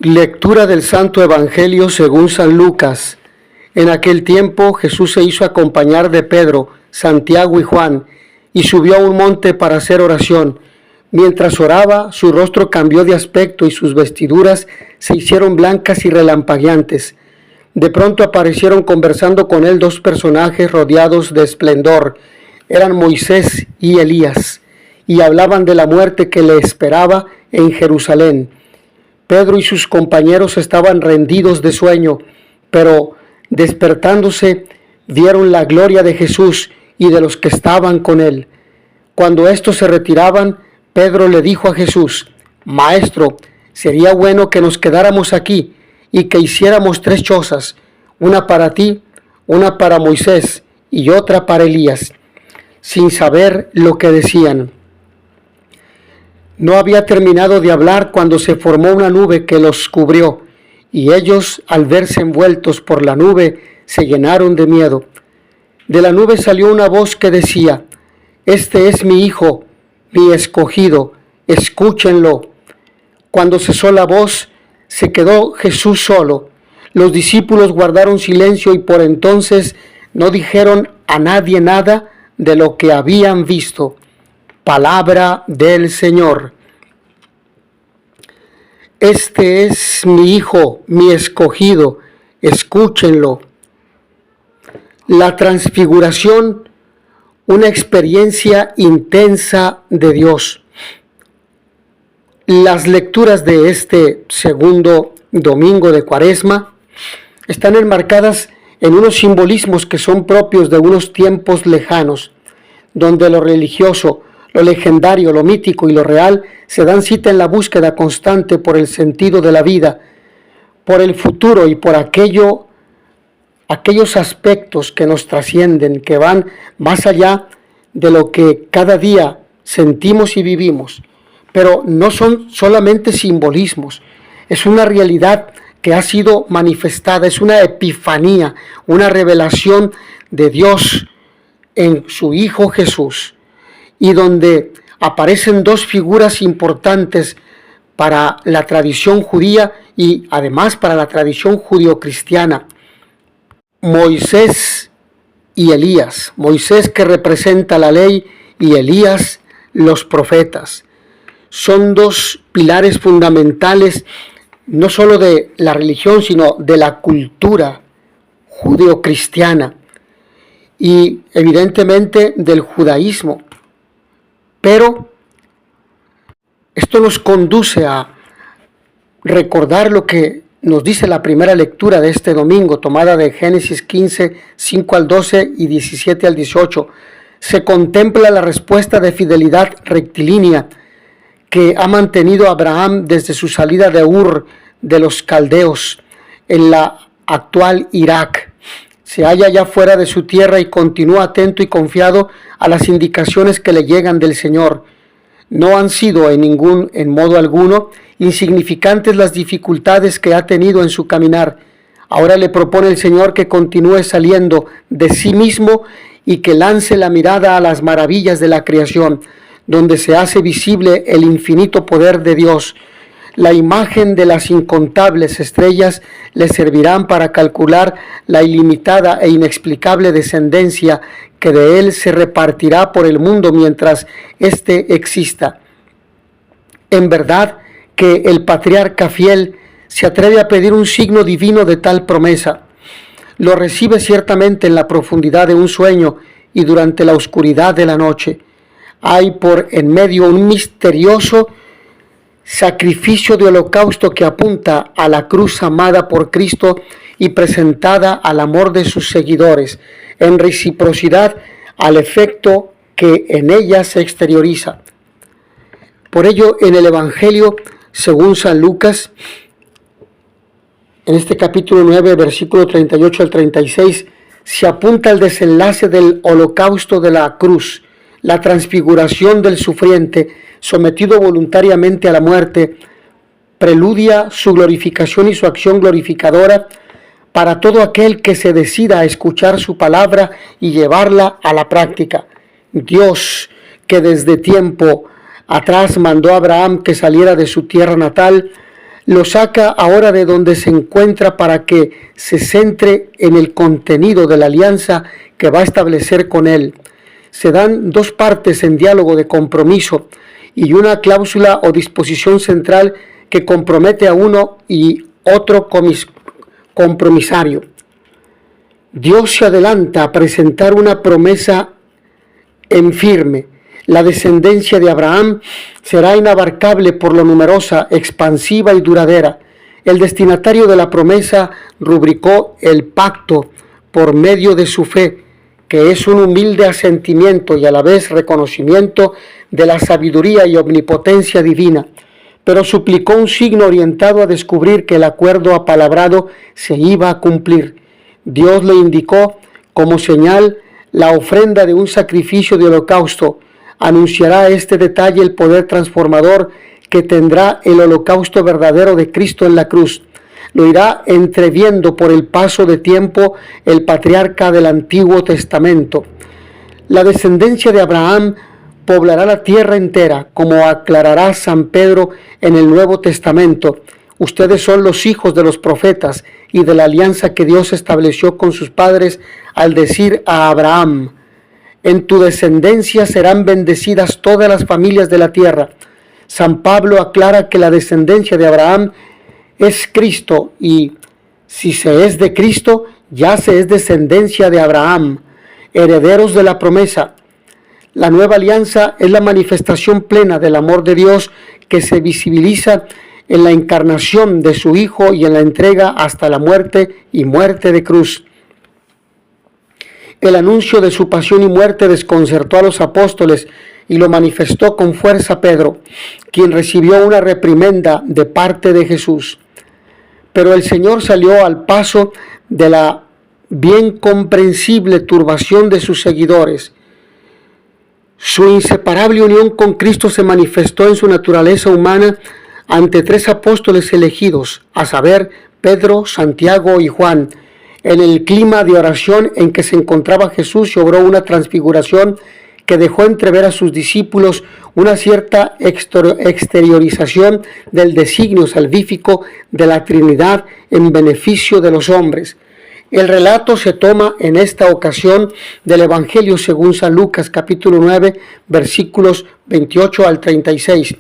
Lectura del Santo Evangelio según San Lucas. En aquel tiempo Jesús se hizo acompañar de Pedro, Santiago y Juan, y subió a un monte para hacer oración. Mientras oraba, su rostro cambió de aspecto y sus vestiduras se hicieron blancas y relampagueantes. De pronto aparecieron conversando con él dos personajes rodeados de esplendor. Eran Moisés y Elías, y hablaban de la muerte que le esperaba en Jerusalén. Pedro y sus compañeros estaban rendidos de sueño, pero despertándose vieron la gloria de Jesús y de los que estaban con él. Cuando estos se retiraban, Pedro le dijo a Jesús: Maestro, sería bueno que nos quedáramos aquí y que hiciéramos 3 chozas, una para ti, una para Moisés y otra para Elías, sin saber lo que decían. No había terminado de hablar cuando se formó una nube que los cubrió, y ellos, al verse envueltos por la nube, se llenaron de miedo. De la nube salió una voz que decía: Este es mi Hijo, mi escogido, escúchenlo. Cuando cesó la voz, se quedó Jesús solo. Los discípulos guardaron silencio y por entonces no dijeron a nadie nada de lo que habían visto. Palabra del Señor. Este es mi Hijo, mi escogido, escúchenlo. La transfiguración, una experiencia intensa de Dios. Las lecturas de este segundo domingo de Cuaresma están enmarcadas en unos simbolismos que son propios de unos tiempos lejanos, donde lo religioso, lo legendario, lo mítico y lo real se dan cita en la búsqueda constante por el sentido de la vida, por el futuro y por aquellos aspectos que nos trascienden, que van más allá de lo que cada día sentimos y vivimos. Pero no son solamente simbolismos, es una realidad que ha sido manifestada, es una epifanía, una revelación de Dios en su Hijo Jesús, y donde aparecen 2 figuras importantes para la tradición judía y además para la tradición judio-cristiana: Moisés y Elías. Moisés, que representa la ley, y Elías, los profetas. Son 2 pilares fundamentales no solo de la religión, sino de la cultura judeo-cristiana y evidentemente del judaísmo. Pero esto nos conduce a recordar lo que nos dice la primera lectura de este domingo, tomada de Génesis 15, 5 al 12 y 17 al 18. Se contempla la respuesta de fidelidad rectilínea que ha mantenido Abraham desde su salida de Ur de los Caldeos, en la actual Irak. Se halla ya fuera de su tierra y continúa atento y confiado a las indicaciones que le llegan del Señor. No han sido en modo alguno insignificantes las dificultades que ha tenido en su caminar. Ahora le propone el Señor que continúe saliendo de sí mismo y que lance la mirada a las maravillas de la creación, donde se hace visible el infinito poder de Dios. La imagen de las incontables estrellas le servirán para calcular la ilimitada e inexplicable descendencia que de él se repartirá por el mundo mientras éste exista. En verdad que el patriarca fiel se atreve a pedir un signo divino de tal promesa. Lo recibe ciertamente en la profundidad de un sueño y durante la oscuridad de la noche. Hay por en medio un misterioso sacrificio de holocausto que apunta a la cruz amada por Cristo y presentada al amor de sus seguidores, en reciprocidad al efecto que en ella se exterioriza. Por ello, en el Evangelio según San Lucas, en este capítulo 9, versículo 38 al 36, se apunta al desenlace del holocausto de la cruz, la transfiguración del sufriente sometido voluntariamente a la muerte, preludia su glorificación y su acción glorificadora para todo aquel que se decida a escuchar su palabra y llevarla a la práctica. Dios, que desde tiempo atrás mandó a Abraham que saliera de su tierra natal, lo saca ahora de donde se encuentra para que se centre en el contenido de la alianza que va a establecer con él. Se dan dos partes en diálogo de compromiso y una cláusula o disposición central que compromete a uno y otro compromisario. Dios se adelanta a presentar una promesa en firme. La descendencia de Abraham será inabarcable por lo numerosa, expansiva y duradera. El destinatario de la promesa rubricó el pacto por medio de su fe, que es un humilde asentimiento y a la vez reconocimiento de la sabiduría y omnipotencia divina, pero suplicó un signo orientado a descubrir que el acuerdo apalabrado se iba a cumplir. Dios le indicó como señal la ofrenda de un sacrificio de holocausto. Anunciará este detalle el poder transformador que tendrá el holocausto verdadero de Cristo en la cruz. Lo irá entreviendo por el paso de tiempo el patriarca del Antiguo Testamento. La descendencia de Abraham poblará la tierra entera, como aclarará San Pedro en el Nuevo Testamento. Ustedes son los hijos de los profetas y de la alianza que Dios estableció con sus padres al decir a Abraham: en tu descendencia serán bendecidas todas las familias de la tierra. San Pablo aclara que la descendencia de Abraham es Cristo y si se es de Cristo, ya se es descendencia de Abraham, herederos de la promesa. La nueva alianza es la manifestación plena del amor de Dios que se visibiliza en la encarnación de su Hijo y en la entrega hasta la muerte y muerte de cruz. El anuncio de su pasión y muerte desconcertó a los apóstoles y lo manifestó con fuerza Pedro, quien recibió una reprimenda de parte de Jesús. Pero el Señor salió al paso de la bien comprensible turbación de sus seguidores. Su inseparable unión con Cristo se manifestó en su naturaleza humana ante tres apóstoles elegidos, a saber, Pedro, Santiago y Juan. En el clima de oración en que se encontraba Jesús se obró una transfiguración que dejó entrever a sus discípulos una cierta exteriorización del designio salvífico de la Trinidad en beneficio de los hombres. El relato se toma en esta ocasión del Evangelio según San Lucas, capítulo 9, versículos 28 al 36.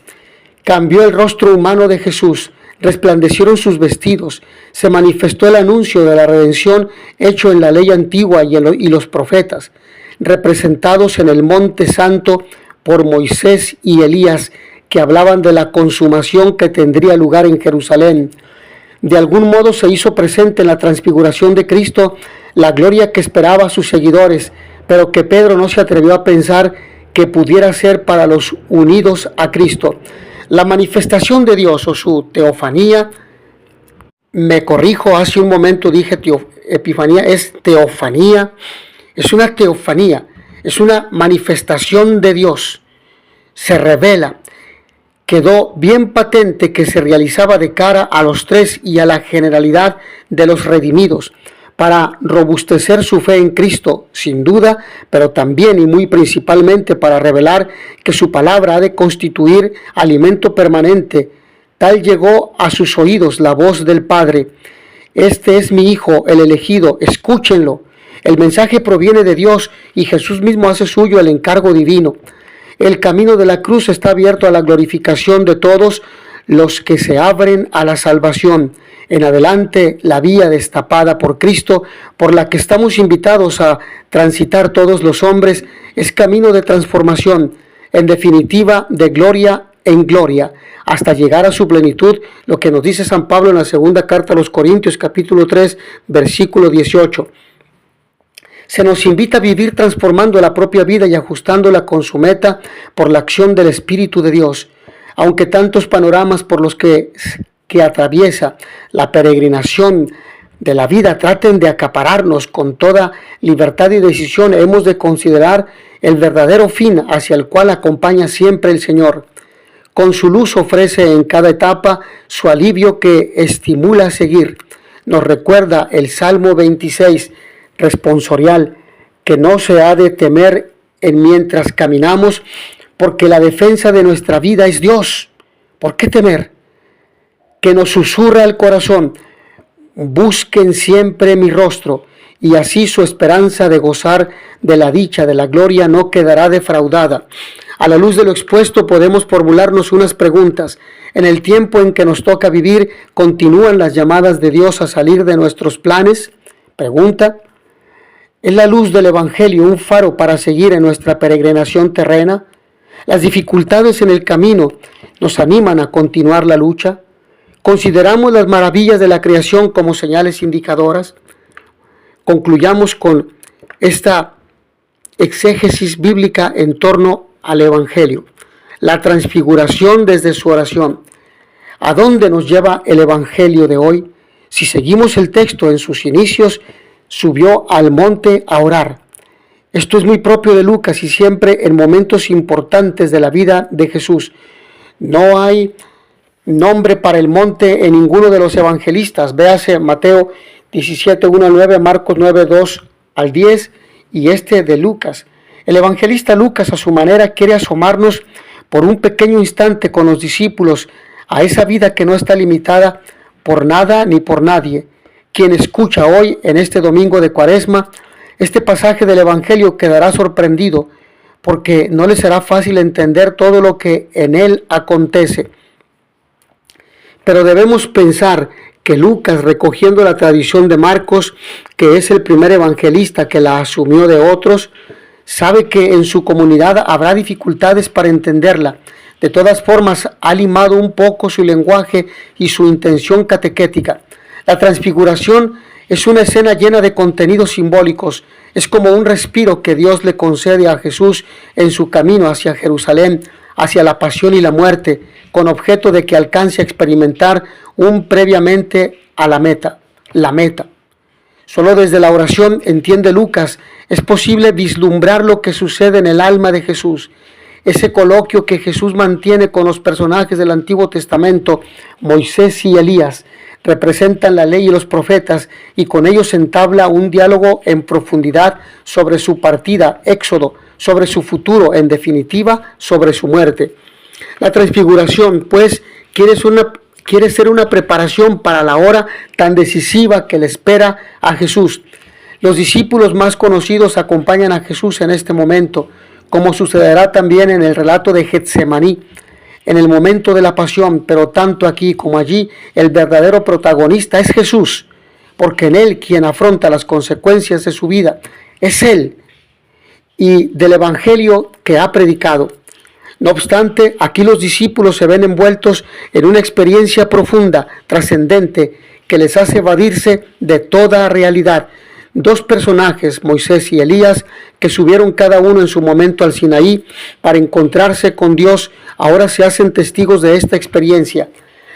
Cambió el rostro humano de Jesús, resplandecieron sus vestidos, se manifestó el anuncio de la redención hecho en la ley antigua y los profetas, representados en el Monte Santo por Moisés y Elías, que hablaban de la consumación que tendría lugar en Jerusalén. De algún modo se hizo presente en la transfiguración de Cristo la gloria que esperaba a sus seguidores, pero que Pedro no se atrevió a pensar que pudiera ser para los unidos a Cristo. La manifestación de Dios o su teofanía, me corrijo, hace un momento dije epifanía, es teofanía, es una teofanía, es una manifestación de Dios, se revela. Quedó bien patente que se realizaba de cara a los tres y a la generalidad de los redimidos, para robustecer su fe en Cristo, sin duda, pero también y muy principalmente para revelar que su palabra ha de constituir alimento permanente. Tal llegó a sus oídos la voz del Padre: este es mi Hijo, el elegido, escúchenlo. El mensaje proviene de Dios y Jesús mismo hace suyo el encargo divino. El camino de la cruz está abierto a la glorificación de todos los que se abren a la salvación. En adelante, la vía destapada por Cristo, por la que estamos invitados a transitar todos los hombres, es camino de transformación, en definitiva, de gloria en gloria, hasta llegar a su plenitud, lo que nos dice San Pablo en la segunda carta a los Corintios, capítulo 3, versículo 18. Se nos invita a vivir transformando la propia vida y ajustándola con su meta por la acción del Espíritu de Dios. Aunque tantos panoramas por los que atraviesa la peregrinación de la vida traten de acapararnos con toda libertad y decisión, hemos de considerar el verdadero fin hacia el cual acompaña siempre el Señor. Con su luz ofrece en cada etapa su alivio que estimula a seguir. Nos recuerda el Salmo 26, responsorial, que no se ha de temer en mientras caminamos, porque la defensa de nuestra vida es Dios. ¿Por qué temer? que nos susurra el corazón: busquen siempre mi rostro, y así su esperanza de gozar de la dicha, de la gloria, no quedará defraudada. A la luz de lo expuesto podemos formularnos unas preguntas. En el tiempo en que nos toca vivir, ¿continúan las llamadas de Dios a salir de nuestros planes? Pregunta: ¿es la luz del Evangelio un faro para seguir en nuestra peregrinación terrena? ¿Las dificultades en el camino nos animan a continuar la lucha? ¿Consideramos las maravillas de la creación como señales indicadoras? Concluyamos con esta exégesis bíblica en torno al Evangelio. La transfiguración desde su oración. ¿A dónde nos lleva el Evangelio de hoy? Si seguimos el texto en sus inicios, subió al monte a orar. Esto es muy propio de Lucas y siempre en momentos importantes de la vida de Jesús. No hay nombre para el monte en ninguno de los evangelistas. Véase Mateo 17, 1 al 9, Marcos 9, 2 al 10 y este de Lucas. El evangelista Lucas, a su manera, quiere asomarnos por un pequeño instante con los discípulos a esa vida que no está limitada por nada ni por nadie. Quien escucha hoy, en este domingo de Cuaresma, este pasaje del Evangelio quedará sorprendido, porque no le será fácil entender todo lo que en él acontece. Pero debemos pensar que Lucas, recogiendo la tradición de Marcos, que es el primer evangelista que la asumió de otros, sabe que en su comunidad habrá dificultades para entenderla. De todas formas, ha limado un poco su lenguaje y su intención catequética. La transfiguración es una escena llena de contenidos simbólicos. Es como un respiro que Dios le concede a Jesús en su camino hacia Jerusalén, hacia la pasión y la muerte, con objeto de que alcance a experimentar un previamente a la meta. Solo desde la oración, entiende Lucas, es posible vislumbrar lo que sucede en el alma de Jesús. Ese coloquio que Jesús mantiene con los personajes del Antiguo Testamento, Moisés y Elías, representan la ley y los profetas, y con ellos entabla un diálogo en profundidad sobre su partida, Éxodo, sobre su futuro, en definitiva, sobre su muerte. La transfiguración, pues, quiere ser una preparación para la hora tan decisiva que le espera a Jesús. Los discípulos más conocidos acompañan a Jesús en este momento, como sucederá también en el relato de Getsemaní, en el momento de la pasión, pero tanto aquí como allí, el verdadero protagonista es Jesús, porque en Él quien afronta las consecuencias de su vida es Él y del Evangelio que ha predicado. No obstante, aquí los discípulos se ven envueltos en una experiencia profunda, trascendente, que les hace evadirse de toda realidad. Dos personajes, Moisés y Elías, que subieron cada uno en su momento al Sinaí para encontrarse con Dios, ahora se hacen testigos de esta experiencia.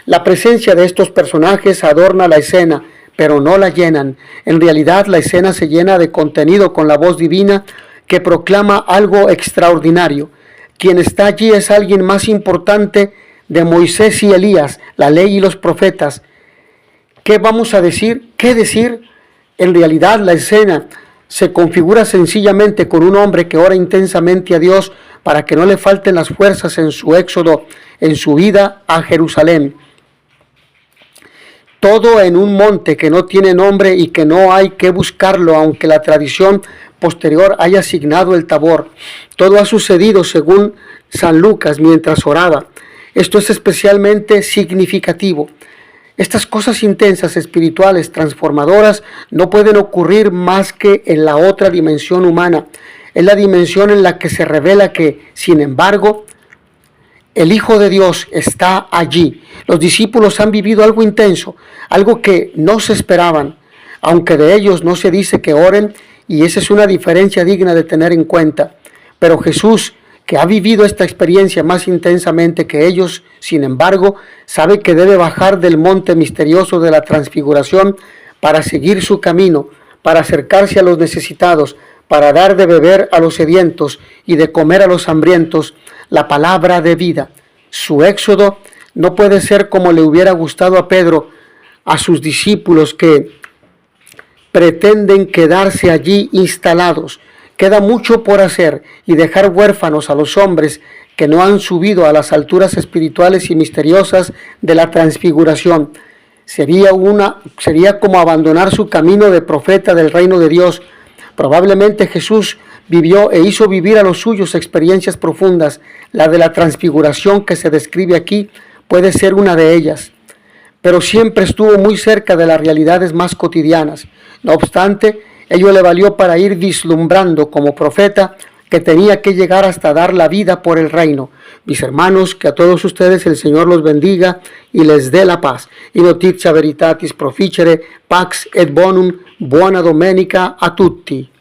La presencia de estos personajes adorna la escena, pero no la llenan. En realidad, la escena se llena de contenido con la voz divina que proclama algo extraordinario. Quien está allí es alguien más importante de Moisés y Elías, la ley y los profetas. ¿Qué vamos a decir? ¿Qué decir? En realidad, la escena se configura sencillamente con un hombre que ora intensamente a Dios para que no le falten las fuerzas en su éxodo, en su ida a Jerusalén. Todo en un monte que no tiene nombre y que no hay que buscarlo, aunque la tradición posterior haya asignado el Tabor. Todo ha sucedido, según San Lucas, mientras oraba. Esto es especialmente significativo. Estas cosas intensas, espirituales, transformadoras, no pueden ocurrir más que en la otra dimensión humana. Es la dimensión en la que se revela que, sin embargo, el Hijo de Dios está allí. Los discípulos han vivido algo intenso, algo que no se esperaban, aunque de ellos no se dice que oren, y esa es una diferencia digna de tener en cuenta. Pero Jesús, que ha vivido esta experiencia más intensamente que ellos, sin embargo, sabe que debe bajar del monte misterioso de la transfiguración para seguir su camino, para acercarse a los necesitados, para dar de beber a los sedientos y de comer a los hambrientos la palabra de vida. Su éxodo no puede ser como le hubiera gustado a Pedro, a sus discípulos que pretenden quedarse allí instalados. Queda mucho por hacer y dejar huérfanos a los hombres que no han subido a las alturas espirituales y misteriosas de la transfiguración. Sería como abandonar su camino de profeta del reino de Dios. Probablemente Jesús vivió e hizo vivir a los suyos experiencias profundas. La de la transfiguración que se describe aquí puede ser una de ellas, pero siempre estuvo muy cerca de las realidades más cotidianas. No obstante, ello le valió para ir vislumbrando como profeta que tenía que llegar hasta dar la vida por el reino. Mis hermanos, que a todos ustedes el Señor los bendiga y les dé la paz. Y notitia veritatis proficere, pax et bonum, buona domenica a tutti.